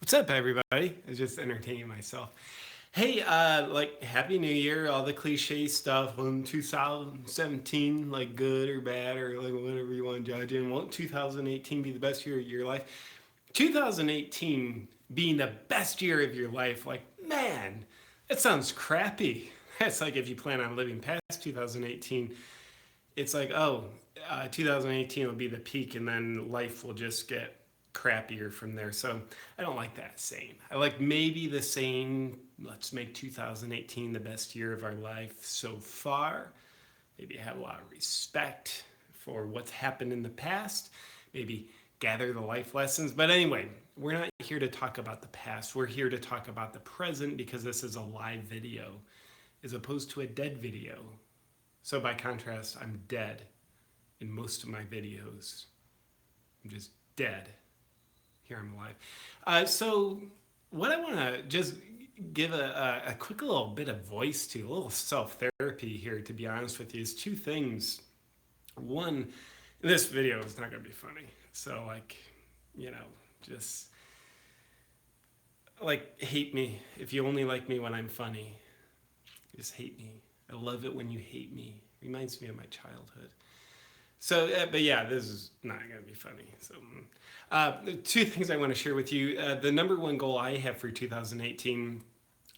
What's up, everybody? I was just entertaining myself. Hey, Happy New Year, all the cliche stuff. Won't 2017, like, good or bad, or, like, whatever you want to judge it. Won't 2018 be the best year of your life? 2018 being the best year of your life, like, man, that sounds crappy. That's like if you plan on living past 2018, it's like, 2018 will be the peak, and then life will just get crappier from there. So I don't like that saying. I like maybe the saying, let's make 2018 the best year of our life so far. Maybe have a lot of respect for what's happened in the past. Maybe gather the life lessons. But anyway, we're not here to talk about the past. We're here to talk about the present because this is a live video as opposed to a dead video. So by contrast, I'm dead in most of my videos. I'm just dead. Here I'm alive. So what I want to just give a quick little bit of voice to, a little self-therapy here, to be honest with you, is two things. One, this video is not going to be funny. So, just, hate me. If you only like me when I'm funny, just hate me. I love it when you hate me. Reminds me of my childhood. So, but yeah, this is not going to be funny. So, two things I want to share with you. The number one goal I have for 2018,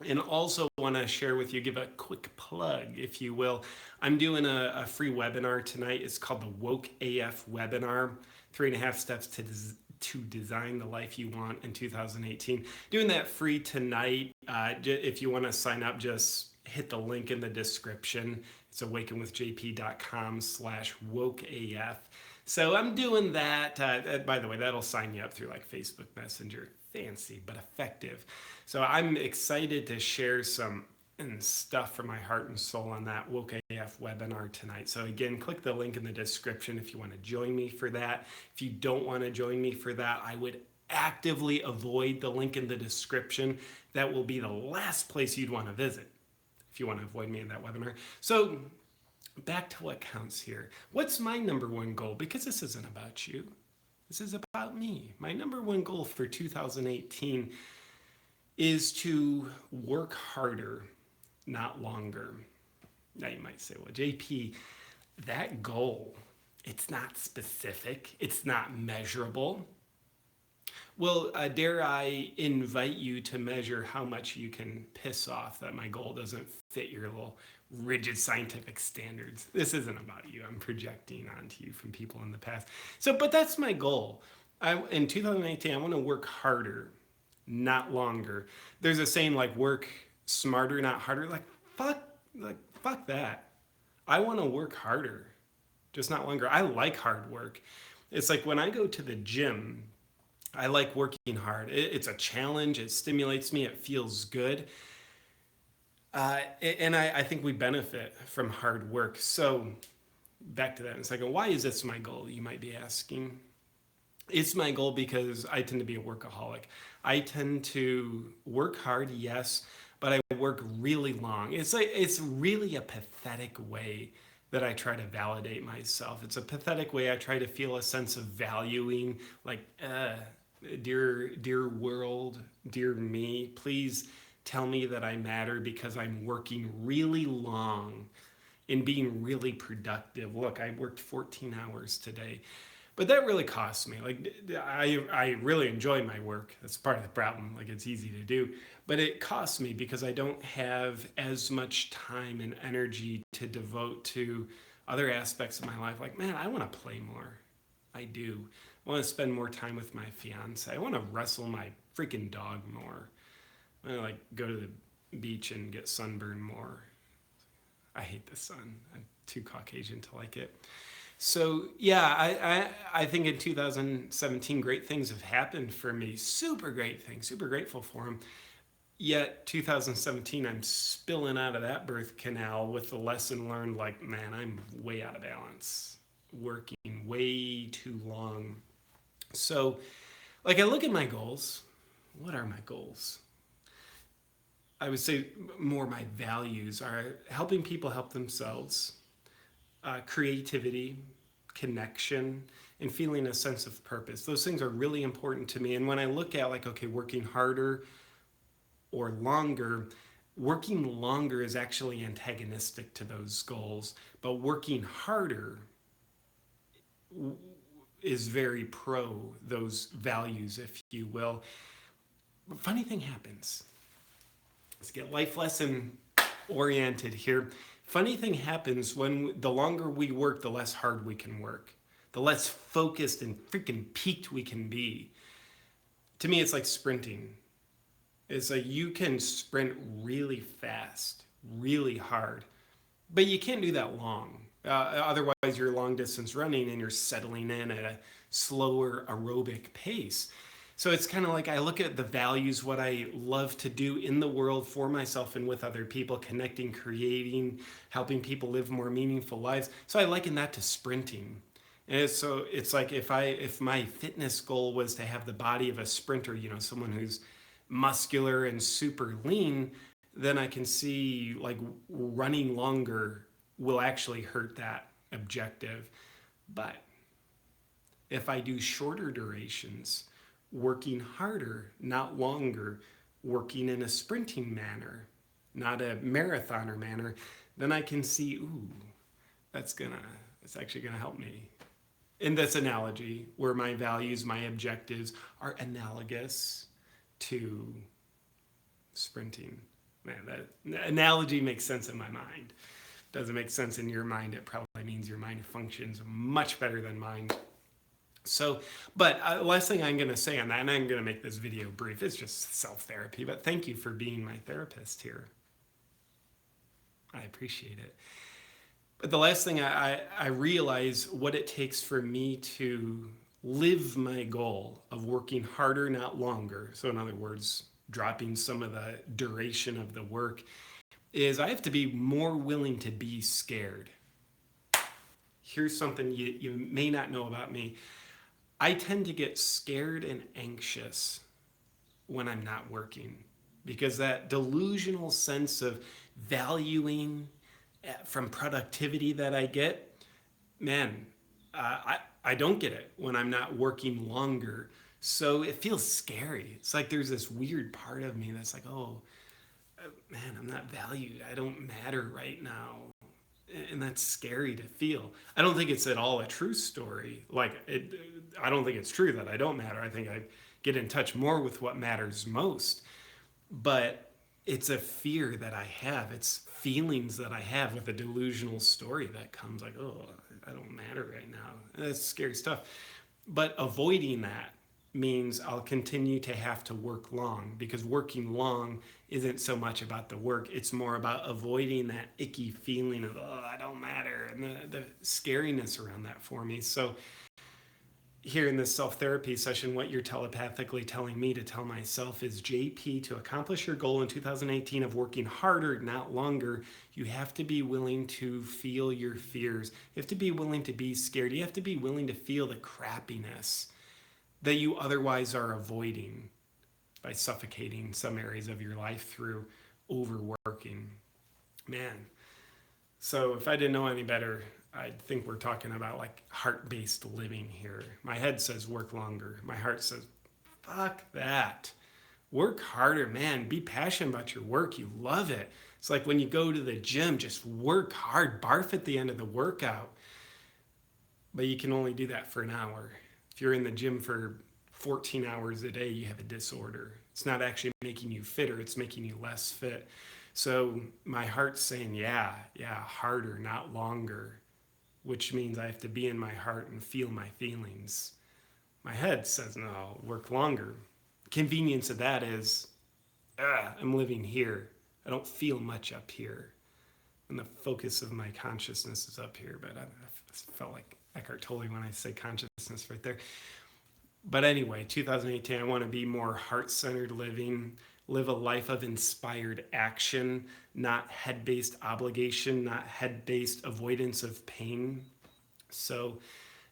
and also want to share with you, give a quick plug, if you will. I'm doing a free webinar tonight. It's called the Woke AF webinar, 3.5 steps to design the life you want in 2018. Doing that free tonight. If you want to sign up, just hit the link in the description. It's awakenwithjp.com/wokeaf. So I'm doing that. By the way, that'll sign you up through like Facebook Messenger. Fancy, but effective. So I'm excited to share some stuff from my heart and soul on that Woke AF webinar tonight. So again, click the link in the description if you want to join me for that. If you don't want to join me for that, I would actively avoid the link in the description. That will be the last place you'd want to visit if you want to avoid me in that webinar. So back to what counts here. What's my number one goal? Because this isn't about you. This is about me. My number one goal for 2018 is to work harder, not longer. Now you might say, well, JP, that goal, it's not specific. It's not measurable. Well, dare I invite you to measure how much you can piss off that my goal doesn't fit your little rigid scientific standards. This isn't about you. I'm projecting onto you from people in the past. So, but that's my goal. In 2018, I want to work harder, not longer. There's a saying like work smarter, not harder. Fuck that. I want to work harder, just not longer. I like hard work. It's like when I go to the gym, I like working hard. It's a challenge. It stimulates me. It feels good. And I think we benefit from hard work. So back to that in a second. Why is this my goal, you might be asking? It's my goal because I tend to be a workaholic. I tend to work hard, yes, but I work really long. It's really a pathetic way that I try to validate myself. It's a pathetic way I try to feel a sense of valuing, like, dear world, dear me, please tell me that I matter because I'm working really long and being really productive. Look, I worked 14 hours today, but that really costs me. Like, I really enjoy my work. That's part of the problem. Like, it's easy to do, but it costs me because I don't have as much time and energy to devote to other aspects of my life. Like, man, I want to play more. I do. I want to spend more time with my fiance. I want to wrestle my freaking dog more. I want to go to the beach and get sunburned more. I hate the sun. I'm too Caucasian to like it. So yeah, I think in 2017, great things have happened for me. Super great things. Super grateful for them. Yet 2017, I'm spilling out of that birth canal with the lesson learned, like, man, I'm way out of balance. Working way too long. So, I look at my goals. What are my goals? I would say more my values are helping people help themselves, creativity, connection, and feeling a sense of purpose. Those things are really important to me. And when I look at like, okay, working harder or longer, working longer is actually antagonistic to those goals, but working harder is very pro those values, if you will. But funny thing happens. Let's get life lesson oriented here. Funny thing happens when the longer we work, the less hard we can work, the less focused and freaking peaked we can be. To me, it's like sprinting. It's like you can sprint really fast, really hard, but you can't do that long. Otherwise, you're long distance running and you're settling in at a slower aerobic pace. So it's kind of like I look at the values, what I love to do in the world for myself and with other people, connecting, creating, helping people live more meaningful lives. So I liken that to sprinting. And so it's like if my fitness goal was to have the body of a sprinter, someone who's muscular and super lean, then I can see like running longer will actually hurt that objective. But if I do shorter durations, working harder, not longer, working in a sprinting manner, not a marathoner manner, then I can see, ooh, that's actually gonna help me. In this analogy, where my values, my objectives are analogous to sprinting. Man, that analogy makes sense in my mind. Doesn't make sense in your mind, it probably means your mind functions much better than mine. So, but last thing I'm going to say on that, and I'm going to make this video brief, it's just self-therapy, but thank you for being my therapist here. I appreciate it. But the last thing I realize what it takes for me to live my goal of working harder, not longer. So in other words, dropping some of the duration of the work is I have to be more willing to be scared. Here's something you may not know about me. I tend to get scared and anxious when I'm not working because that delusional sense of valuing from productivity that I get, man, I don't get it when I'm not working longer. So it feels scary. It's like there's this weird part of me that's like, oh, man, I'm not valued. I don't matter right now. And that's scary to feel. I don't think it's at all a true story. I don't think it's true that I don't matter. I think I get in touch more with what matters most. But it's a fear that I have. It's feelings that I have with a delusional story that comes like, oh, I don't matter right now. That's scary stuff. But avoiding that means I'll continue to have to work long because working long isn't so much about the work. It's more about avoiding that icky feeling of, oh, I don't matter, and the scariness around that for me. So here in this self-therapy session, what you're telepathically telling me to tell myself is, JP, to accomplish your goal in 2018 of working harder, not longer, you have to be willing to feel your fears. You have to be willing to be scared. You have to be willing to feel the crappiness that you otherwise are avoiding by suffocating some areas of your life through overworking. Man, so if I didn't know any better, I think we're talking about like heart-based living here. My head says work longer. My heart says, fuck that. Work harder, man. Be passionate about your work. You love it. It's like when you go to the gym, just work hard, barf at the end of the workout. But you can only do that for an hour. If you're in the gym for 14 hours a day, you have a disorder. It's not actually making you fitter, it's making you less fit. So my heart's saying, yeah, harder, not longer, which means I have to be in my heart and feel my feelings. My head says, no, work longer. Convenience of that is, I'm living here. I don't feel much up here. And the focus of my consciousness is up here, but I felt like Eckhart Tolle when I say consciousness right there. But anyway, 2018, I want to be more heart-centered living, live a life of inspired action, not head-based obligation, not head-based avoidance of pain. So,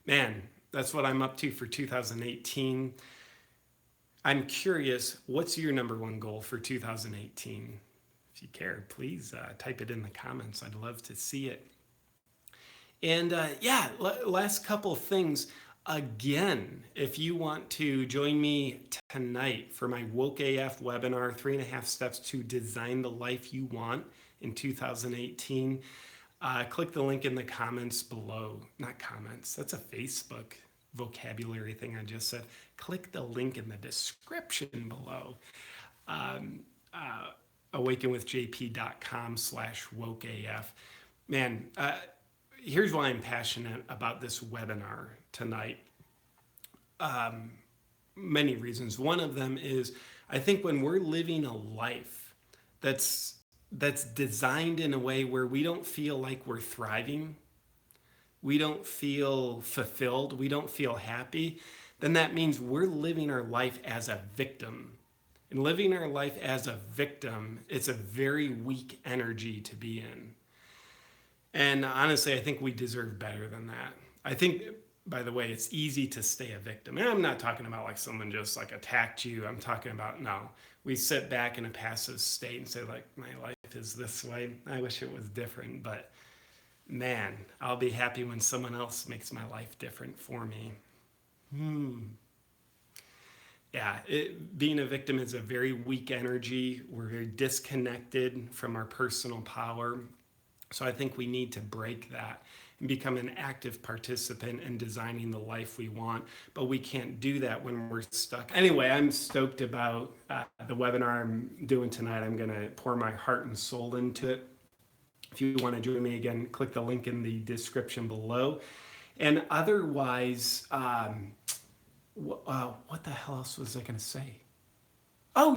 man, that's what I'm up to for 2018. I'm curious, what's your number one goal for 2018? If you care, please type it in the comments. I'd love to see it. And yeah, last couple things. Again, if you want to join me tonight for my Woke AF webinar, 3.5 steps to design the life you want in 2018, click the link in the comments below. Not comments, that's a Facebook vocabulary thing I just said. Click the link in the description below. Um, awakenwithjp.com/wokeaf. Man, here's why I'm passionate about this webinar tonight. Many reasons. One of them is I think when we're living a life that's designed in a way where we don't feel like we're thriving, we don't feel fulfilled, we don't feel happy, then that means we're living our life as a victim. And living our life as a victim, it's a very weak energy to be in. And honestly, I think we deserve better than that. I think, by the way, it's easy to stay a victim. And I'm not talking about like someone just like attacked you. I'm talking about, no, we sit back in a passive state and say, like, my life is this way. I wish it was different. But man, I'll be happy when someone else makes my life different for me. Yeah, being a victim is a very weak energy. We're very disconnected from our personal power. So I think we need to break that and become an active participant in designing the life we want. But we can't do that when we're stuck. Anyway, I'm stoked about the webinar I'm doing tonight. I'm going to pour my heart and soul into it. If you want to join me again, click the link in the description below. And otherwise, what the hell else was I going to say? Oh,